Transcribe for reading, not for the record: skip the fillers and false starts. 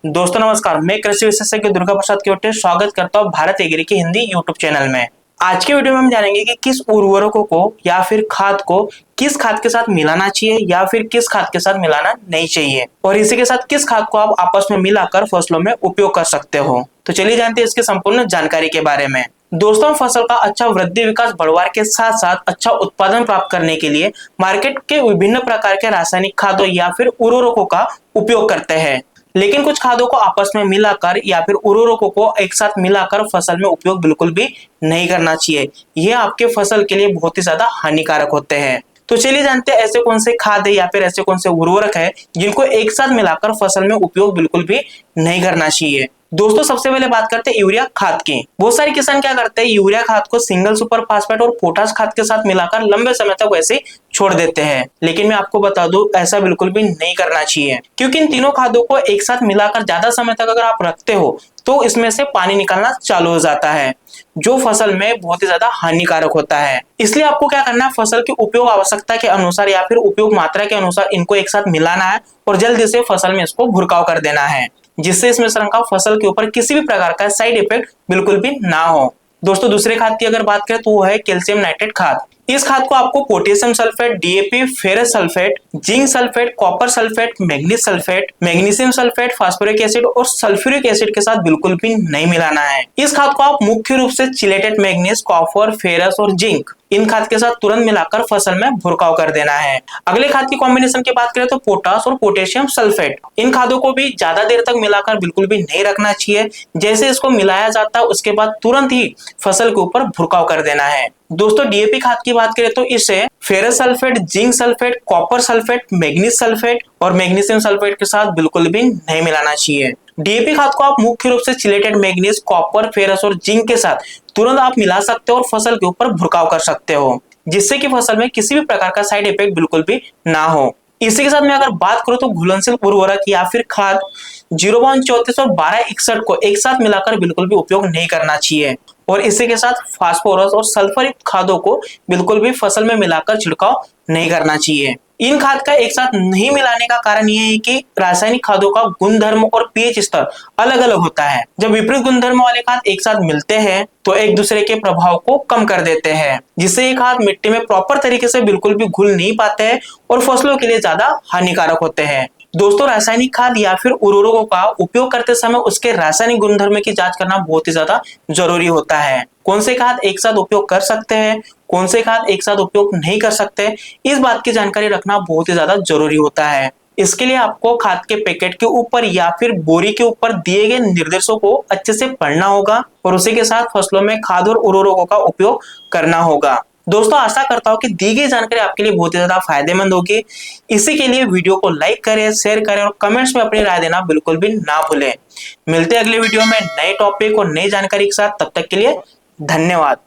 दोस्तों नमस्कार, मैं कृषि विशेषज्ञ दुर्गा प्रसाद केवटे स्वागत करता हूँ भारत एग्री के हिंदी यूट्यूब चैनल में। आज के वीडियो में हम जानेंगे कि किस उर्वरकों को या फिर खाद को किस खाद के साथ मिलाना चाहिए या फिर किस खाद के साथ मिलाना नहीं चाहिए और इसी के साथ किस खाद को आप आपस में मिलाकर फसलों में उपयोग कर सकते हो। तो चलिए जानते हैं इसकी संपूर्ण जानकारी के बारे में। दोस्तों, फसल का अच्छा वृद्धि विकास बढ़वार के साथ साथ अच्छा उत्पादन प्राप्त करने के लिए मार्केट के विभिन्न प्रकार के रासायनिक खादों या फिर उर्वरकों का उपयोग करते हैं, लेकिन कुछ खादों को आपस में मिलाकर या फिर उर्वरकों को एक साथ मिलाकर फसल में उपयोग बिल्कुल भी नहीं करना चाहिए। यह आपके फसल के लिए बहुत ही ज्यादा हानिकारक होते हैं। तो चलिए जानते हैं ऐसे कौन से खाद है या फिर ऐसे कौन से उर्वरक है जिनको एक साथ मिलाकर फसल में उपयोग बिल्कुल भी नहीं करना चाहिए। दोस्तों, सबसे पहले बात करते हैं यूरिया खाद की। बहुत सारे किसान क्या करते हैं, यूरिया खाद को सिंगल सुपर फास्फेट और पोटाश खाद के साथ मिलाकर लंबे समय तक वैसे छोड़ देते हैं, लेकिन मैं आपको बता दूं ऐसा बिल्कुल भी नहीं करना चाहिए, क्योंकि इन तीनों खादों को एक साथ मिलाकर ज्यादा समय तक अगर आप रखते हो तो इसमें से पानी निकलना चालू हो जाता है, जो फसल में बहुत ही ज्यादा हानिकारक होता है। इसलिए आपको क्या करना है, फसल की उपयोग आवश्यकता के अनुसार या फिर उपयोग मात्रा के अनुसार इनको एक साथ मिलाना है और जल्दी से फसल में इसको भुरकाव कर देना है, जिससे इस मिश्रण का फसल के ऊपर किसी भी प्रकार का साइड इफेक्ट बिल्कुल भी ना हो। दोस्तों, दूसरे खाद की अगर बात करें तो वो है कैल्शियम नाइट्रेट खाद। इस खाद को आपको potassium sulphate, DAP, ferrous sulphate, zinc sulphate, copper sulphate, manganese sulphate, magnesium sulphate, phosphoric acid और सल्फ्यूरिक एसिड के साथ बिल्कुल भी नहीं मिलाना है। इस खाद को आप मुख्य रूप से चिलेटेड मैग्नीज, कॉपर, फेरस और जिंक इन खाद के साथ तुरंत मिलाकर फसल में भुरकाव कर देना है। अगले खाद की कॉम्बिनेशन की बात करें तो पोटास और पोटेशियम सल्फेट। इन खादों को भी ज्यादा देर तक मिलाकर बिल्कुल भी नहीं रखना चाहिए। जैसे इसको मिलाया जाता है उसके बाद तुरंत ही फसल के ऊपर भुरकाव कर देना है। दोस्तों, डीएपी खाद की बात करें तो इसे ferrous sulphate, zinc sulphate, copper sulphate, manganese sulphate और मैग्नीशियम सल्फेट के साथ बिल्कुल भी नहीं मिलाना चाहिए। डीएपी खाद को आप मुख्य रूप से चिलेटेड मैग्नीज, कॉपर, फेरस और जिंक के साथ तुरंत आप मिला सकते हो और फसल के ऊपर भुरकाव कर सकते हो, जिससे कि फसल में किसी भी प्रकार का साइड इफेक्ट बिल्कुल भी ना हो। इसी के साथ मैं अगर बात करूं तो घुलनशील उर्वरक या फिर खाद 0:34 और 12:61 को एक साथ मिलाकर बिल्कुल भी उपयोग नहीं करना चाहिए और इसी के साथ फास्फोरस और सल्फर युक्त खादों को बिल्कुल भी फसल में मिलाकर छिड़काव नहीं करना चाहिए। इन खाद का एक साथ नहीं मिलाने का कारण यह है कि रासायनिक खादों का गुणधर्म और पीएच स्तर अलग अलग होता है। जब विपरीत गुणधर्म वाले खाद एक साथ मिलते हैं तो एक दूसरे के प्रभाव को कम कर देते हैं, जिससे ये खाद मिट्टी में प्रॉपर तरीके से बिल्कुल भी घुल नहीं पाते हैं और फसलों के लिए ज्यादा हानिकारक होते हैं। दोस्तों, रासायनिक खाद या फिर उर्वरकों का उपयोग करते समय उसके रासायनिक गुणधर्म की जांच करना बहुत ही ज्यादा जरूरी होता है। कौन से खाद एक साथ उपयोग कर सकते हैं, कौन से खाद एक साथ उपयोग नहीं कर सकते, इस बात की जानकारी रखना बहुत ही ज्यादा जरूरी होता है। इसके लिए आपको खाद के पैकेट के ऊपर या फिर बोरी के ऊपर दिए गए निर्देशों को अच्छे से पढ़ना होगा और उसी के साथ फसलों में खाद और उर्वरकों का उपयोग करना होगा। दोस्तों, आशा करता हूँ कि दी गई जानकारी आपके लिए बहुत ही ज्यादा फायदेमंद होगी। इसी के लिए वीडियो को लाइक करें, शेयर करें और कमेंट्स में अपनी राय देना बिल्कुल भी ना भूलें। मिलते हैं अगले वीडियो में नए टॉपिक और नई जानकारी के साथ। तब तक के लिए धन्यवाद।